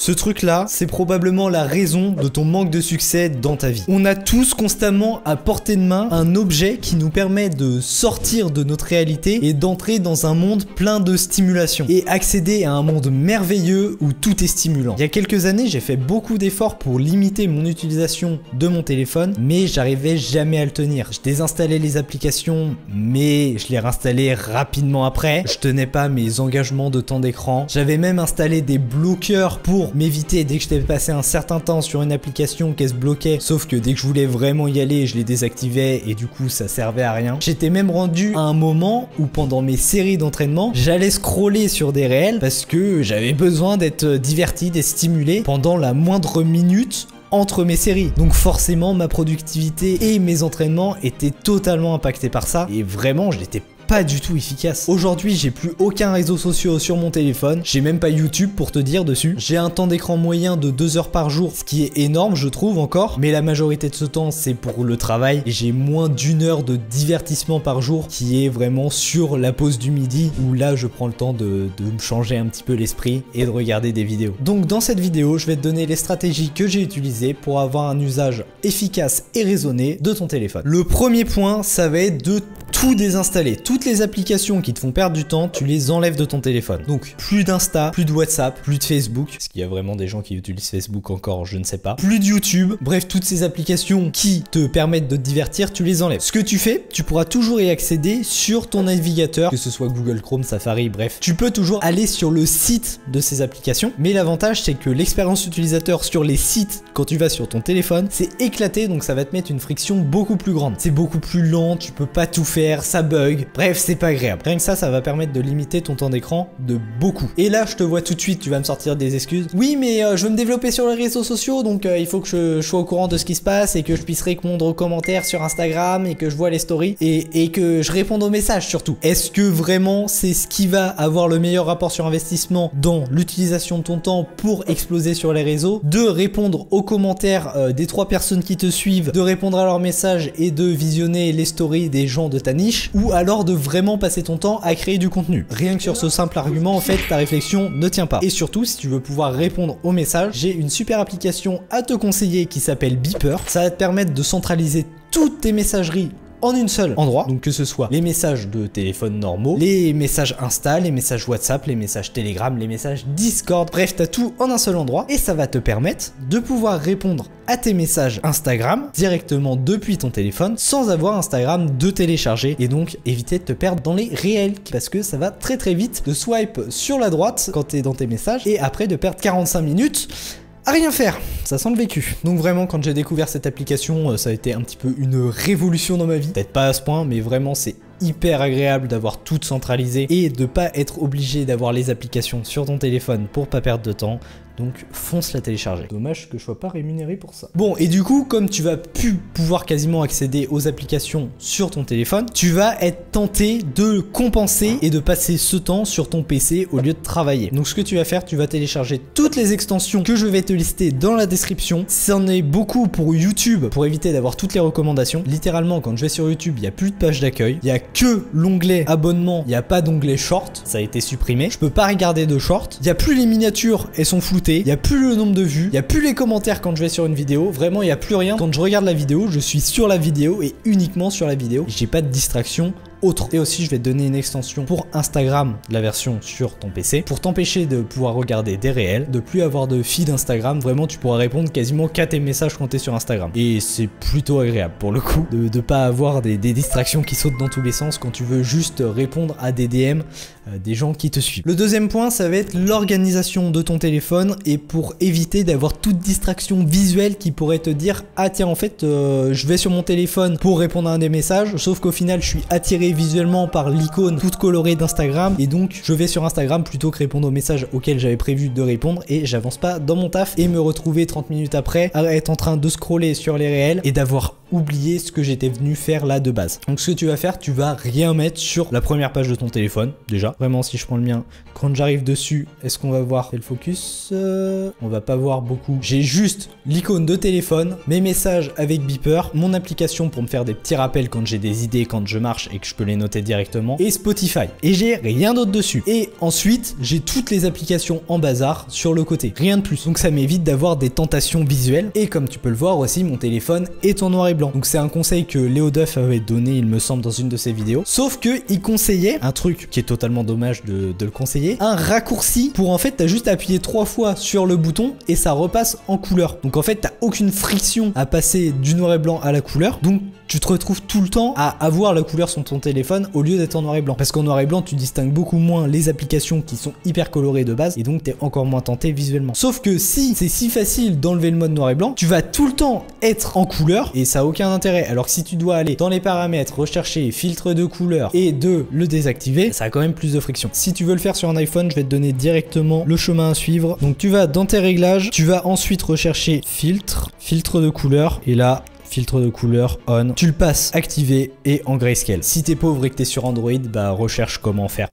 Ce truc-là, c'est probablement la raison de ton manque de succès dans ta vie. On a tous constamment à portée de main un objet qui nous permet de sortir de notre réalité et d'entrer dans un monde plein de stimulation et accéder à un monde merveilleux où tout est stimulant. Il y a quelques années, j'ai fait beaucoup d'efforts pour limiter mon utilisation de mon téléphone, mais j'arrivais jamais à le tenir. Je désinstallais les applications, mais je les réinstallais rapidement après. Je tenais pas mes engagements de temps d'écran. J'avais même installé des bloqueurs pour m'éviter dès que j'étais passé un certain temps sur une application qu'elle se bloquait, sauf que dès que je voulais vraiment y aller, je les désactivais et du coup ça servait à rien. J'étais même rendu à un moment où pendant mes séries d'entraînement, j'allais scroller sur des réels parce que j'avais besoin d'être diverti, d'être stimulé pendant la moindre minute entre mes séries. Donc forcément ma productivité et mes entraînements étaient totalement impactés par ça et vraiment je l'étais pas du tout efficace. Aujourd'hui, j'ai plus aucun réseau social sur mon téléphone. J'ai même pas YouTube pour te dire dessus. J'ai un temps d'écran moyen de 2 heures par jour, ce qui est énorme, je trouve encore. Mais la majorité de ce temps, c'est pour le travail. Et j'ai moins d'1 heure de divertissement par jour qui est vraiment sur la pause du midi où là, je prends le temps de me changer un petit peu l'esprit et de regarder des vidéos. Donc dans cette vidéo, je vais te donner les stratégies que j'ai utilisées pour avoir un usage efficace et raisonné de ton téléphone. Le premier point, ça va être de tout désinstaller. Toutes les applications qui te font perdre du temps, tu les enlèves de ton téléphone. Donc plus d'Insta, plus de WhatsApp, plus de Facebook. Est-ce qu'il y a vraiment des gens qui utilisent Facebook encore? Je ne sais pas. Plus de YouTube. Bref, toutes ces applications qui te permettent de te divertir, tu les enlèves. Ce que tu fais, tu pourras toujours y accéder sur ton navigateur, que ce soit Google Chrome, Safari, bref. Tu peux toujours aller sur le site de ces applications. Mais l'avantage, c'est que l'expérience utilisateur sur les sites, quand tu vas sur ton téléphone, c'est éclaté. Donc ça va te mettre une friction beaucoup plus grande. C'est beaucoup plus lent, tu peux pas tout faire, ça bug, bref c'est pas agréable. Rien que ça va permettre de limiter ton temps d'écran de beaucoup. Et là je te vois tout de suite, tu vas me sortir des excuses. Oui mais je veux me développer sur les réseaux sociaux, donc il faut que je sois au courant de ce qui se passe et que je puisse répondre aux commentaires sur Instagram et que je vois les stories et que je réponde aux messages surtout. Est-ce que vraiment c'est ce qui va avoir le meilleur rapport sur investissement dans l'utilisation de ton temps pour exploser sur les réseaux? De répondre aux commentaires des 3 personnes qui te suivent, de répondre à leurs messages et de visionner les stories des gens de ta niche, ou alors de vraiment passer ton temps à créer du contenu. Rien que sur ce simple argument, en fait, ta réflexion ne tient pas. Et surtout, si tu veux pouvoir répondre aux messages, j'ai une super application à te conseiller qui s'appelle Beeper. Ça va te permettre de centraliser toutes tes messageries en une seule endroit, donc que ce soit les messages de téléphone normaux, les messages Insta, les messages WhatsApp, les messages Telegram, les messages Discord, bref t'as tout en un seul endroit et ça va te permettre de pouvoir répondre à tes messages Instagram directement depuis ton téléphone sans avoir Instagram de télécharger et donc éviter de te perdre dans les réels parce que ça va très très vite de swipe sur la droite quand t'es dans tes messages et après de perdre 45 minutes à rien faire, ça sent le vécu. Donc vraiment quand j'ai découvert cette application, ça a été un petit peu une révolution dans ma vie. Peut-être pas à ce point, mais vraiment c'est hyper agréable d'avoir tout centralisé et de pas être obligé d'avoir les applications sur ton téléphone pour pas perdre de temps. Donc fonce la télécharger. Dommage que je sois pas rémunéré pour ça. Bon et du coup comme tu vas plus pouvoir quasiment accéder aux applications sur ton téléphone, tu vas être tenté de compenser et de passer ce temps sur ton PC au lieu de travailler. Donc ce que tu vas faire, tu vas télécharger toutes les extensions que je vais te lister dans la description. C'en est beaucoup pour YouTube pour éviter d'avoir toutes les recommandations. Littéralement quand je vais sur YouTube, il n'y a plus de page d'accueil. Il n'y a que l'onglet abonnement, il n'y a pas d'onglet short. Ça a été supprimé. Je peux pas regarder de short. Il n'y a plus les miniatures, elles sont floutées. Il n'y a plus le nombre de vues, il n'y a plus les commentaires quand je vais sur une vidéo, vraiment il n'y a plus rien. Quand je regarde la vidéo, je suis sur la vidéo et uniquement sur la vidéo. J'ai pas de distraction autre. Et aussi je vais te donner une extension pour Instagram, la version sur ton PC, pour t'empêcher de pouvoir regarder des réels, de plus avoir de feed Instagram. Vraiment tu pourras répondre quasiment qu'à tes messages quand tu es sur Instagram. Et c'est plutôt agréable pour le coup de pas avoir des distractions qui sautent dans tous les sens quand tu veux juste répondre à des DM des gens qui te suivent. Le deuxième point, ça va être l'organisation de ton téléphone et pour éviter d'avoir toute distraction visuelle qui pourrait te dire ah tiens en fait je vais sur mon téléphone pour répondre à un des messages, sauf qu'au final je suis attiré visuellement par l'icône toute colorée d'Instagram et donc je vais sur Instagram plutôt que répondre aux messages auxquels j'avais prévu de répondre et j'avance pas dans mon taf et me retrouver 30 minutes après à être en train de scroller sur les réels et d'avoir oublié ce que j'étais venu faire là de base. Donc ce que tu vas faire, tu vas rien mettre sur la première page de ton téléphone déjà. Vraiment si je prends le mien, quand j'arrive dessus, est-ce qu'on va voir le focus? On va pas voir beaucoup. J'ai juste l'icône de téléphone, mes messages avec Beeper, mon application pour me faire des petits rappels quand j'ai des idées, quand je marche et que je peux peux les noter directement, et Spotify. Et j'ai rien d'autre dessus. Et ensuite, j'ai toutes les applications en bazar sur le côté. Rien de plus. Donc ça m'évite d'avoir des tentations visuelles. Et comme tu peux le voir aussi, mon téléphone est en noir et blanc. Donc c'est un conseil que Léo Duff avait donné, il me semble, dans une de ses vidéos. Sauf que il conseillait un truc qui est totalement dommage de le conseiller, un raccourci pour en fait, t'as juste à appuyer 3 fois sur le bouton et ça repasse en couleur. Donc en fait, t'as aucune friction à passer du noir et blanc à la couleur. Donc tu te retrouves tout le temps à avoir la couleur sur ton téléphone au lieu d'être en noir et blanc. Parce qu'en noir et blanc, tu distingues beaucoup moins les applications qui sont hyper colorées de base et donc t'es encore moins tenté visuellement. Sauf que si c'est si facile d'enlever le mode noir et blanc, tu vas tout le temps être en couleur et ça a aucun intérêt. Alors que si tu dois aller dans les paramètres, rechercher filtre de couleur et de le désactiver, ça a quand même plus de friction. Si tu veux le faire sur un iPhone, je vais te donner directement le chemin à suivre. Donc tu vas dans tes réglages, tu vas ensuite rechercher filtre de couleur et là, filtre de couleur on, tu le passes activé et en grayscale. Si t'es pauvre et que t'es sur Android, bah recherche comment faire.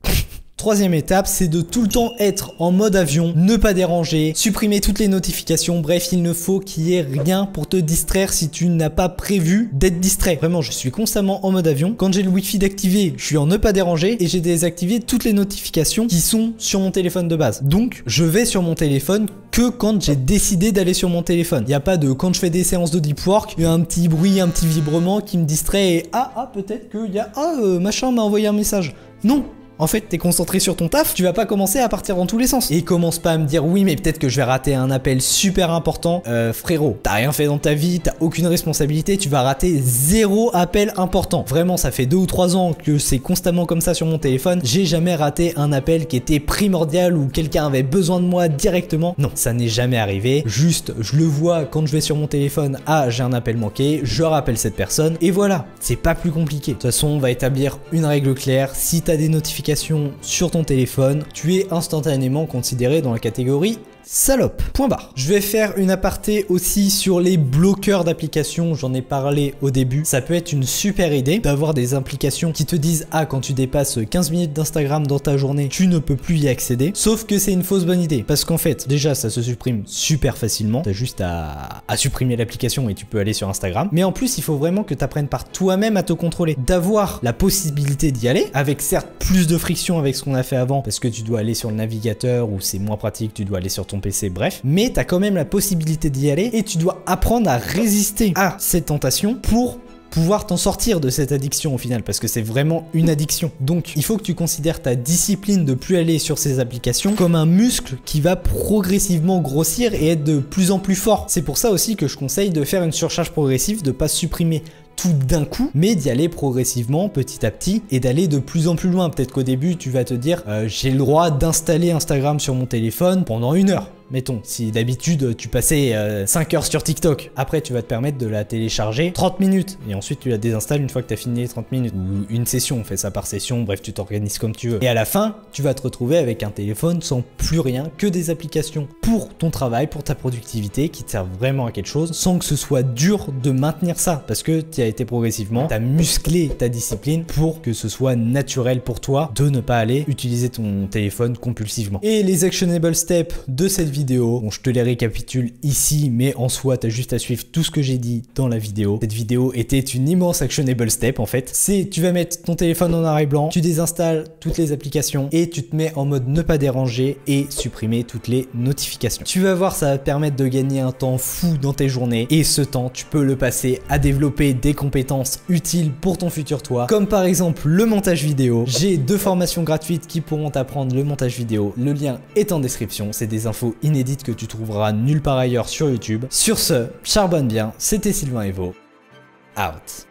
Troisième étape, c'est de tout le temps être en mode avion, ne pas déranger, supprimer toutes les notifications, bref, il ne faut qu'il y ait rien pour te distraire si tu n'as pas prévu d'être distrait. Vraiment, je suis constamment en mode avion. Quand j'ai le Wi-Fi d'activé, je suis en ne pas déranger et j'ai désactivé toutes les notifications qui sont sur mon téléphone de base. Donc, je vais sur mon téléphone que quand j'ai décidé d'aller sur mon téléphone. Il n'y a pas de quand je fais des séances de deep work, il y a un petit bruit, un petit vibrement qui me distrait et peut-être qu'il y a machin m'a envoyé un message. Non. En fait, t'es concentré sur ton taf, tu vas pas commencer à partir dans tous les sens. Et commence pas à me dire oui, mais peut-être que je vais rater un appel super important. Frérot, t'as rien fait dans ta vie, t'as aucune responsabilité, tu vas rater 0 appel important. Vraiment, ça fait 2 ou 3 ans que c'est constamment comme ça sur mon téléphone. J'ai jamais raté un appel qui était primordial ou quelqu'un avait besoin de moi directement. Non, ça n'est jamais arrivé. Juste, je le vois quand je vais sur mon téléphone, j'ai un appel manqué, je rappelle cette personne et voilà. C'est pas plus compliqué. De toute façon, on va établir une règle claire. Si t'as des notifications sur ton téléphone, tu es instantanément considéré dans la catégorie salope. Point barre. Je vais faire une aparté aussi sur les bloqueurs d'applications, j'en ai parlé au début. Ça peut être une super idée d'avoir des applications qui te disent quand tu dépasses 15 minutes d'Instagram dans ta journée, tu ne peux plus y accéder. Sauf que c'est une fausse bonne idée parce qu'en fait, déjà ça se supprime super facilement. T'as juste à supprimer l'application et tu peux aller sur Instagram. Mais en plus, il faut vraiment que tu apprennes par toi-même à te contrôler. D'avoir la possibilité d'y aller, avec certes plus de friction avec ce qu'on a fait avant parce que tu dois aller sur le navigateur ou c'est moins pratique, tu dois aller sur ton PC, bref, mais tu as quand même la possibilité d'y aller et tu dois apprendre à résister à cette tentation pour pouvoir t'en sortir de cette addiction au final parce que c'est vraiment une addiction. Donc il faut que tu considères ta discipline de plus aller sur ces applications comme un muscle qui va progressivement grossir et être de plus en plus fort. C'est pour ça aussi que je conseille de faire une surcharge progressive, de pas supprimer tout d'un coup, mais d'y aller progressivement, petit à petit, et d'aller de plus en plus loin. Peut-être qu'au début, tu vas te dire, j'ai le droit d'installer Instagram sur mon téléphone pendant 1 heure. Mettons, si d'habitude tu passais 5 heures sur TikTok, après tu vas te permettre de la télécharger 30 minutes et ensuite tu la désinstalles une fois que tu as fini les 30 minutes. Ou une session, on fait ça par session, bref tu t'organises comme tu veux. Et à la fin, tu vas te retrouver avec un téléphone sans plus rien que des applications pour ton travail, pour ta productivité qui te servent vraiment à quelque chose sans que ce soit dur de maintenir ça parce que tu as été progressivement, tu as musclé ta discipline pour que ce soit naturel pour toi de ne pas aller utiliser ton téléphone compulsivement. Et les actionable steps de cette vidéo, bon, je te les récapitule ici, mais en soi, tu as juste à suivre tout ce que j'ai dit dans la vidéo. Cette vidéo était une immense actionable step en fait. C'est, tu vas mettre ton téléphone en noir et blanc, tu désinstalles toutes les applications et tu te mets en mode ne pas déranger et supprimer toutes les notifications. Tu vas voir, ça va te permettre de gagner un temps fou dans tes journées et ce temps, tu peux le passer à développer des compétences utiles pour ton futur toi, comme par exemple le montage vidéo. J'ai 2 formations gratuites qui pourront t'apprendre le montage vidéo. Le lien est en description, c'est des infos inédite que tu trouveras nulle part ailleurs sur YouTube. Sur ce, charbonne bien, c'était Sylvain Evo, out.